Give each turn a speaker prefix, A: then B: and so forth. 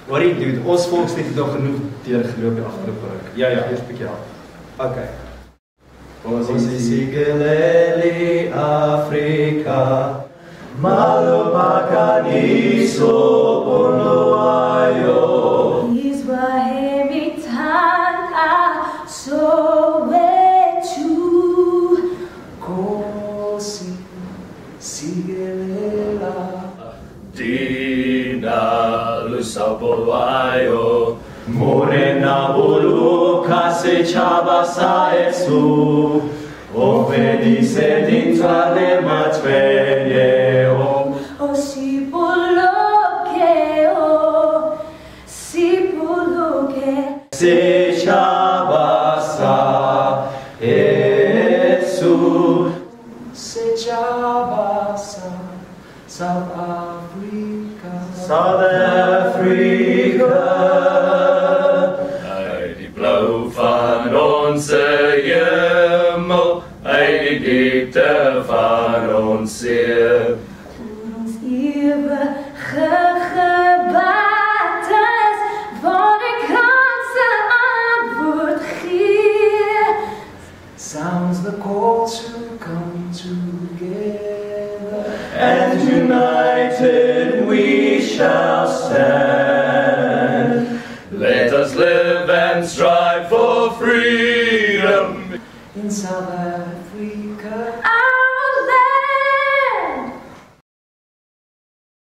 A: Hoorie, dude, ons volkslied het nog genoeg deurgeloop die afgelope ruk.
B: Ja.
A: Eers bietjie af. Okay. Ons is Igeleli Afrika, Malopakaniso Ponloayo.
C: Israeli Tanga Soweto.
A: Kosi Sigelela
B: Dina Lusapolwayo,
A: Morena Buluka se Chabasa Esu, Ofedise Dintrane Matvenye
C: O Sipuluke,
A: Se Chabasa Esu, Se Chabasa, South Africa, South Africa.
B: die blauw van onze hemel, die diepte van ons ziel.
C: toen ons eeuwige gebed is, waar ik ganse antwoord geef.
A: Sounds the call to come together, and united we shall stand.
B: Let us live and strive for freedom
A: In South Africa.